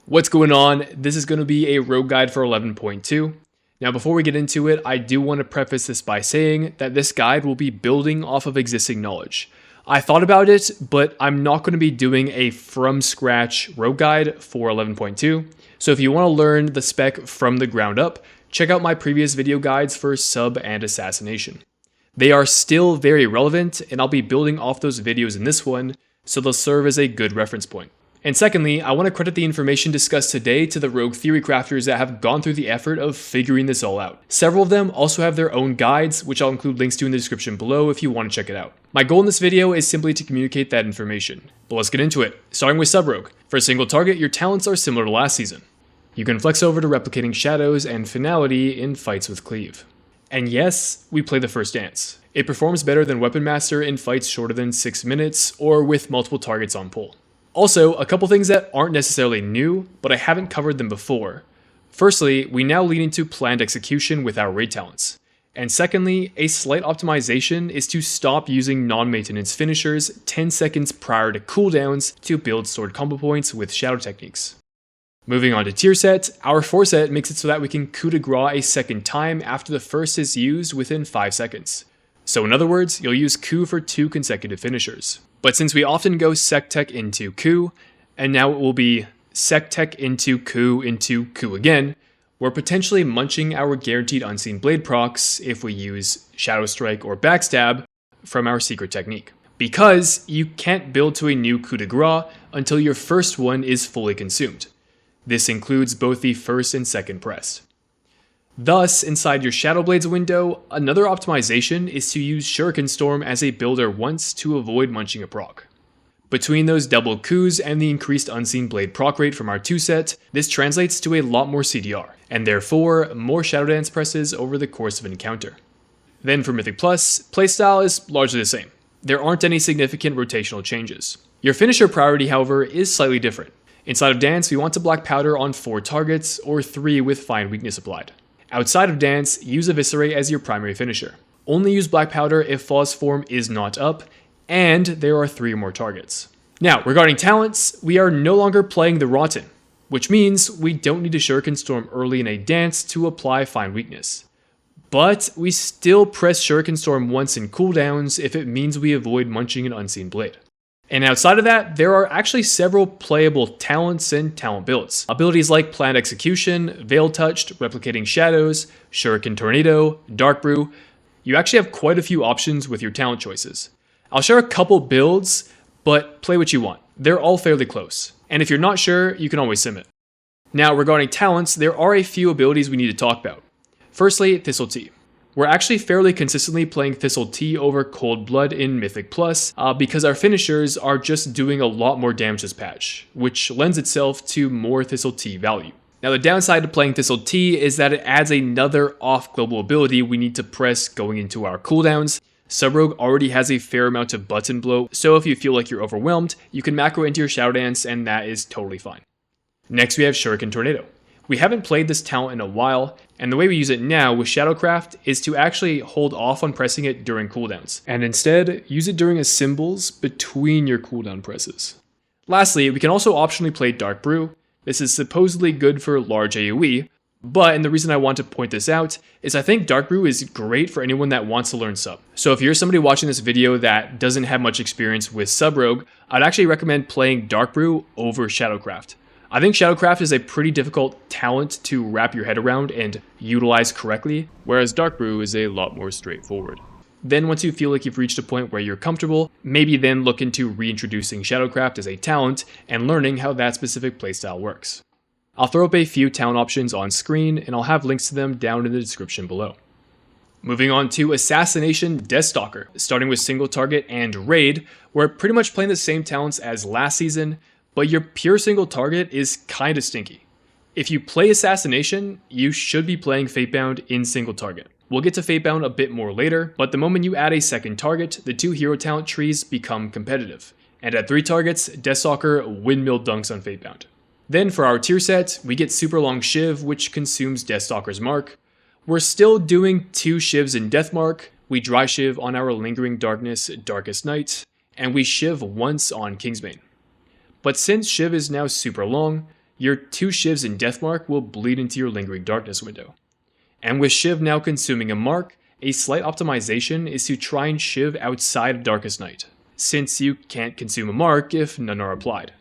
What's going on? This is going to be a rogue guide for 11.2. Now before we get into it, I do want to preface this by saying that this guide will be building off of existing knowledge. I thought about it, but I'm not going to be doing a from scratch rogue guide for 11.2. So if you want to learn the spec from the ground up, check out my previous video guides for sub and assassination. They are still very relevant, and I'll be building off those videos in this one, so they'll serve as a good reference point. And secondly, I want to credit the information discussed today to the rogue theory crafters that have gone through the effort of figuring this all out. Several of them also have their own guides, which I'll include links to in the description below if you want to check it out. My goal in this video is simply to communicate that information. But let's get into it, starting with sub rogue. For a single target, your talents are similar to last season. You can flex over to replicating shadows and finality in fights with cleave. And yes, we play the first dance. It performs better than Weapon Master in fights shorter than 6 minutes or with multiple targets on pull. Also, a couple things that aren't necessarily new, but I haven't covered them before. Firstly, we now lean into planned execution with our raid talents. And secondly, a slight optimization is to stop using non-maintenance finishers 10 seconds prior to cooldowns to build sword combo points with shadow techniques. Moving on to tier set, our 4 set makes it so that we can coup de grace a second time after the first is used within 5 seconds. So in other words, you'll use coup for 2 consecutive finishers. But since we often go sec tech into coup, and now it will be sec tech into coup again, we're potentially munching our guaranteed unseen blade procs if we use shadow strike or backstab from our secret technique. Because you can't build to a new coup de grace until your first one is fully consumed. This includes both the first and second press. Thus, inside your Shadow Blades window, another optimization is to use Shuriken Storm as a builder once to avoid munching a proc. Between those double coups and the increased Unseen Blade proc rate from our 2 set, this translates to a lot more CDR, and therefore more Shadow Dance presses over the course of an encounter. Then for Mythic Plus, playstyle is largely the same. There aren't any significant rotational changes. Your finisher priority, however, is slightly different. Inside of Dance, we want to Black Powder on 4 targets, or 3 with Fine Weakness applied. Outside of Dance, use Eviscerate as your primary finisher. Only use Black Powder if Flaw's form is not up, and there are 3 or more targets. Now, regarding talents, we are no longer playing the Rotten, which means we don't need to Shuriken Storm early in a dance to apply Fine Weakness. But we still press Shuriken Storm once in cooldowns if it means we avoid munching an Unseen Blade. And outside of that, there are actually several playable talents and talent builds. Abilities like Planned Execution, Veil Touched, Replicating Shadows, Shuriken Tornado, Dark Brew. You actually have quite a few options with your talent choices. I'll share a couple builds, but play what you want. They're all fairly close. And if you're not sure, you can always sim it. Now, regarding talents, there are a few abilities we need to talk about. Firstly, Thistle Tea. We're actually fairly consistently playing Thistle Tea over Cold Blood in Mythic Plus because our finishers are just doing a lot more damage this patch, which lends itself to more Thistle Tea value. Now the downside to playing Thistle Tea is that it adds another off-global ability we need to press going into our cooldowns. Sub-Rogue already has a fair amount of button blow, so if you feel like you're overwhelmed, you can macro into your Shadow Dance and that is totally fine. Next we have Shuriken Tornado. We haven't played this talent in a while, and the way we use it now with Shadowcraft is to actually hold off on pressing it during cooldowns, and instead use it during a symbols between your cooldown presses. Lastly, we can also optionally play Dark Brew. This is supposedly good for large AoE, but, and the reason I want to point this out, is I think Dark Brew is great for anyone that wants to learn sub. So if you're somebody watching this video that doesn't have much experience with Sub Rogue, I'd actually recommend playing Dark Brew over Shadowcraft. I think Shadowcraft is a pretty difficult talent to wrap your head around and utilize correctly, whereas Dark Brew is a lot more straightforward. Then once you feel like you've reached a point where you're comfortable, maybe then look into reintroducing Shadowcraft as a talent and learning how that specific playstyle works. I'll throw up a few talent options on screen and I'll have links to them down in the description below. Moving on to Assassination Deathstalker, starting with single target and raid, we're pretty much playing the same talents as last season, but your pure single target is kinda stinky. If you play Assassination, you should be playing Fatebound in single target. We'll get to Fatebound a bit more later, but the moment you add a second target, the 2 hero talent trees become competitive. And at 3 targets, Deathstalker windmill dunks on Fatebound. Then for our tier set, we get Super Long Shiv, which consumes Deathstalker's Mark. We're still doing 2 Shivs in Deathmark, we dry Shiv on our Lingering Darkness Darkest Night, and we Shiv once on Kingsbane. But since Shiv is now super long, Your 2 shivs in Deathmark will bleed into your Lingering Darkness window. And with Shiv now consuming a mark, a slight optimization is to try and Shiv outside of Darkest Night, since you can't consume a mark if none are applied.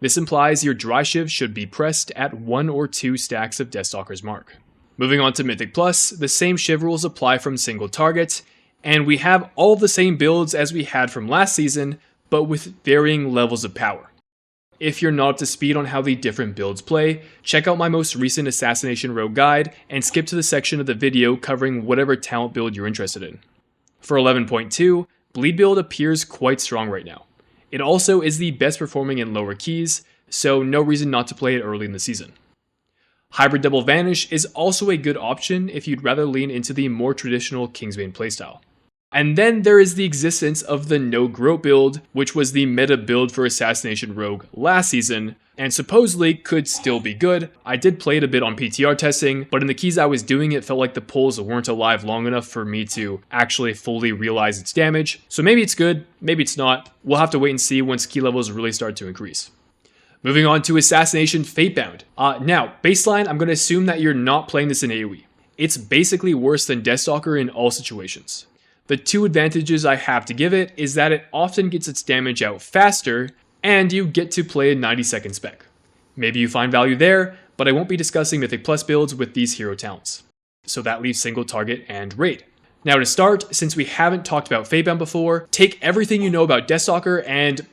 This implies your dry Shiv should be pressed at 1 or 2 stacks of Deathstalker's mark. Moving on to Mythic Plus, the same Shiv rules apply from single targets, and we have all the same builds as we had from last season, but with varying levels of power. If you're not up to speed on how the different builds play, check out my most recent Assassination Rogue guide and skip to the section of the video covering whatever talent build you're interested in. For 11.2, Bleed build appears quite strong right now. It also is the best performing in lower keys, so no reason not to play it early in the season. Hybrid Double Vanish is also a good option if you'd rather lean into the more traditional Kingsbane playstyle. And then there is the existence of the No Groat build, which was the meta build for Assassination Rogue last season, and supposedly could still be good. I did play it a bit on PTR testing, but in the keys I was doing it felt like the pulls weren't alive long enough for me to actually fully realize its damage. So maybe it's good, maybe it's not. We'll have to wait and see once key levels really start to increase. Moving on to Assassination Fatebound. Now, baseline, I'm going to assume that you're not playing this in AoE. It's basically worse than Deathstalker in all situations. The 2 advantages I have to give it is that it often gets its damage out faster, and you get to play a 90-second spec. Maybe you find value there, but I won't be discussing Mythic Plus builds with these hero talents. So that leaves single target and raid. Now to start, since we haven't talked about Fatebound before, take everything you know about Deathstalker and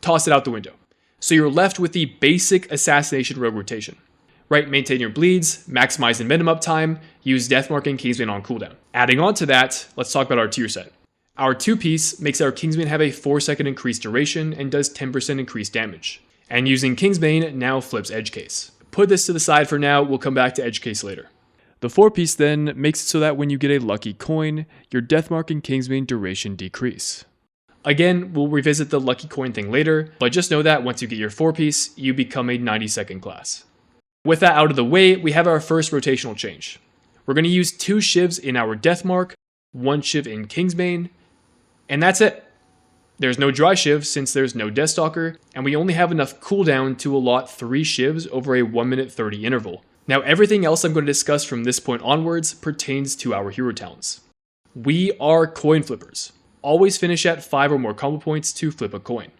toss it out the window. So you're left with the basic Assassination Rogue rotation. Right, maintain your bleeds, maximize the minimum uptime, use Deathmark and Kingsbane on cooldown. Adding on to that, let's talk about our tier set. Our 2-piece makes our Kingsbane have a 4-second increased duration and does 10% increased damage. And using Kingsbane now flips Edge Case. Put this to the side for now, we'll come back to Edge Case later. The 4-piece then makes it so that when you get a lucky coin, your Deathmark and Kingsbane duration decrease. Again, we'll revisit the lucky coin thing later, but just know that once you get your 4-piece, you become a 90-second class. With that out of the way, we have our first rotational change. We're going to use 2 shivs in our Deathmark, 1 shiv in Kingsbane, and that's it. There's no dry shiv since there's no Deathstalker, and we only have enough cooldown to allot 3 shivs over a 1 minute 30 interval. Now everything else I'm going to discuss from this point onwards pertains to our hero talents. We are coin flippers. Always finish at 5 or more combo points to flip a coin.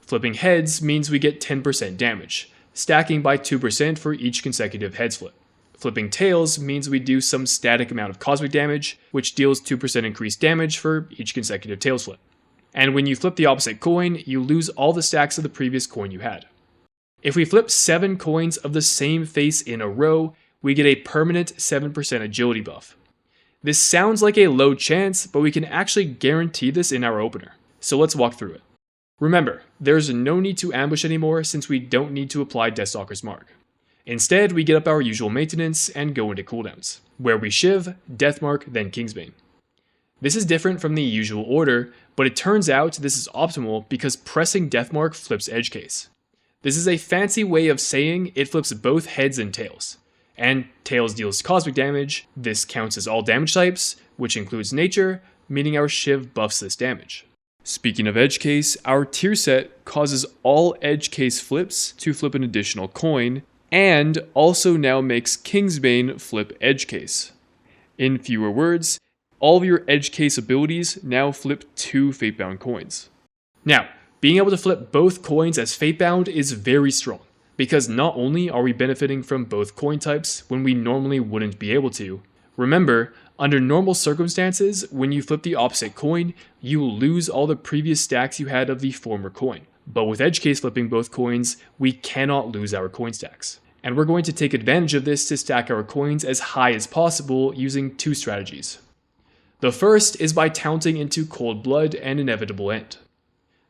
Flipping heads means we get 10% damage, stacking by 2% for each consecutive heads flip. Flipping tails means we do some static amount of cosmic damage, which deals 2% increased damage for each consecutive tails flip. And when you flip the opposite coin, you lose all the stacks of the previous coin you had. If we flip 7 coins of the same face in a row, we get a permanent 7% agility buff. This sounds like a low chance, but we can actually guarantee this in our opener. So let's walk through it. Remember, there's no need to ambush anymore since we don't need to apply Deathstalker's mark. Instead, we get up our usual maintenance and go into cooldowns, where we shiv, Deathmark, then Kingsbane. This is different from the usual order, but it turns out this is optimal because pressing Deathmark flips Edge Case. This is a fancy way of saying it flips both heads and tails. And tails deals cosmic damage, this counts as all damage types, which includes nature, meaning our shiv buffs this damage. Speaking of Edge Case, our tier set causes all Edge Case flips to flip an additional coin, and also now makes Kingsbane flip Edge Case. In fewer words, all of your Edge Case abilities now flip 2 Fatebound coins. Now, being able to flip both coins as Fatebound is very strong, because not only are we benefiting from both coin types when we normally wouldn't be able to, remember, under normal circumstances, when you flip the opposite coin, you lose all the previous stacks you had of the former coin. But with Edge Case flipping both coins, we cannot lose our coin stacks. And we're going to take advantage of this to stack our coins as high as possible using 2 strategies. The first is by talenting into Cold Blood and Inevitable End.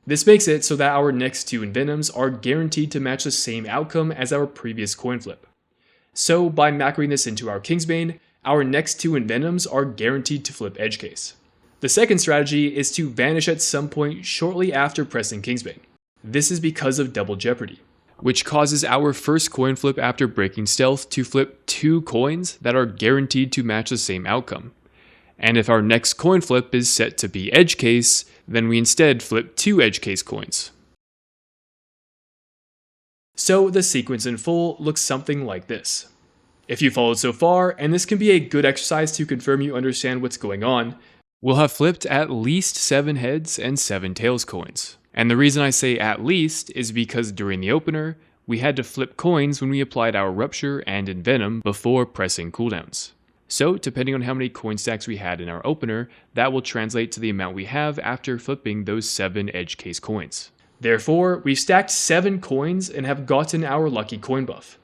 This makes it so that our next 2 Envenoms are guaranteed to match the same outcome as our previous coin flip. So by macroing this into our Kingsbane, our next 2 Envenoms are guaranteed to flip Edge Case. The second strategy is to vanish at some point shortly after pressing Kingsbane. This is because of Double Jeopardy, which causes our first coin flip after breaking stealth to flip 2 coins that are guaranteed to match the same outcome. And if our next coin flip is set to be Edge Case, then we instead flip 2 Edge Case coins. So the sequence in full looks something like this. If you followed so far, and this can be a good exercise to confirm you understand what's going on, we'll have flipped at least 7 heads and 7 tails coins. And the reason I say at least is because during the opener, we had to flip coins when we applied our Rupture and Envenom before pressing cooldowns. So depending on how many coin stacks we had in our opener, that will translate to the amount we have after flipping those 7 edge case coins. Therefore, we've stacked 7 coins and have gotten our lucky coin buff.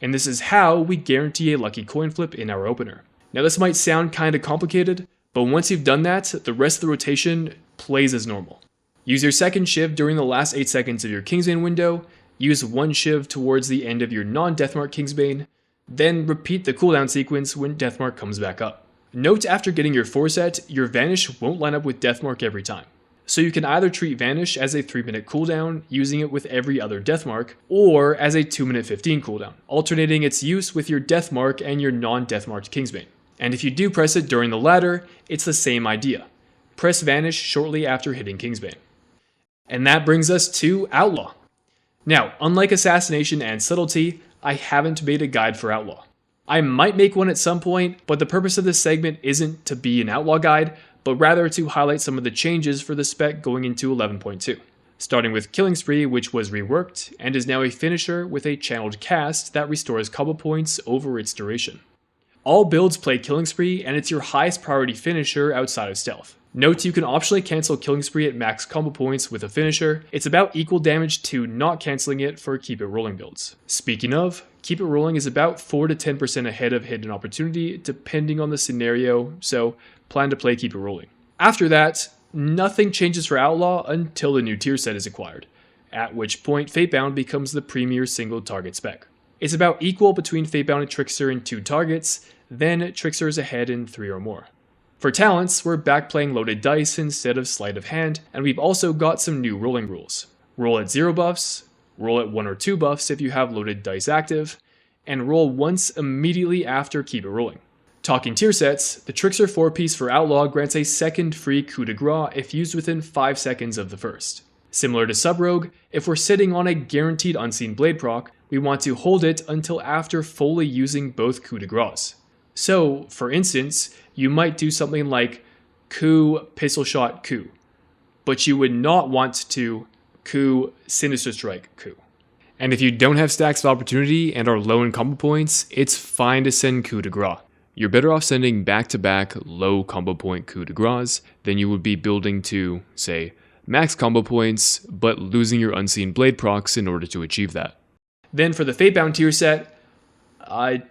And this is how we guarantee a lucky coin flip in our opener. Now this might sound kinda complicated, but once you've done that, the rest of the rotation plays as normal. Use your second shiv during the last 8 seconds of your Kingsbane window, use one shiv towards the end of your non-Deathmark Kingsbane, then repeat the cooldown sequence when Deathmark comes back up. Note after getting your 4 set, your Vanish won't line up with Deathmark every time. So you can either treat Vanish as a 3-minute cooldown, using it with every other Deathmark, or as a 2-minute 15 cooldown, alternating its use with your Deathmark and your non-Deathmarked Kingsbane. And if you do press it during the latter, it's the same idea. Press Vanish shortly after hitting Kingsbane. And that brings us to Outlaw. Now, unlike Assassination and Subtlety, I haven't made a guide for Outlaw. I might make one at some point, but the purpose of this segment isn't to be an Outlaw guide, but rather to highlight some of the changes for the spec going into 11.2. Starting with Killing Spree, which was reworked, and is now a finisher with a channeled cast that restores combo points over its duration. All builds play Killing Spree, and it's your highest priority finisher outside of stealth. Note you can optionally cancel Killing Spree at max combo points with a finisher. It's about equal damage to not cancelling it for Keep It Rolling builds. Speaking of, Keep It Rolling is about 4 to 10% ahead of Hidden Opportunity depending on the scenario, so plan to play Keep It Rolling. After that, nothing changes for Outlaw until the new tier set is acquired, at which point Fatebound becomes the premier single target spec. It's about equal between Fatebound and Trickster in 2 targets, then Trickster is ahead in 3 or more. For talents, we're back playing loaded dice instead of sleight of hand, and we've also got some new rolling rules. Roll at 0 buffs, roll at 1 or 2 buffs if you have loaded dice active, and roll once immediately after Keep It Rolling. Talking tier sets, the Trickster 4-piece for Outlaw grants a second free coup de grace if used within 5 seconds of the first. Similar to Sub-Rogue, if we're sitting on a guaranteed Unseen Blade proc, we want to hold it until after fully using both coup de graces. So, for instance, you might do something like coup, pistol shot, coup, but you would not want to coup, sinister strike, coup. And if you don't have stacks of opportunity and are low in combo points, it's fine to send coup de grace. You're better off sending back-to-back low combo point coup de graces than you would be building to, say, max combo points, but losing your Unseen Blade procs in order to achieve that. Then for the Fatebound tier set,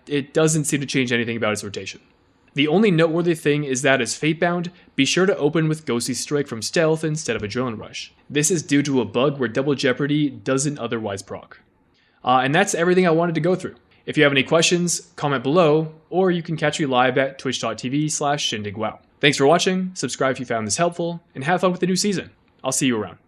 it doesn't seem to change anything about its rotation. The only noteworthy thing is that as Fatebound, be sure to open with Ghostly Strike from Stealth instead of Adrenaline Rush. This is due to a bug where Double Jeopardy doesn't otherwise proc. And that's everything I wanted to go through. If you have any questions, comment below, or you can catch me live at twitch.tv/shindigwow. Thanks for watching, subscribe if you found this helpful, and have fun with the new season. I'll see you around.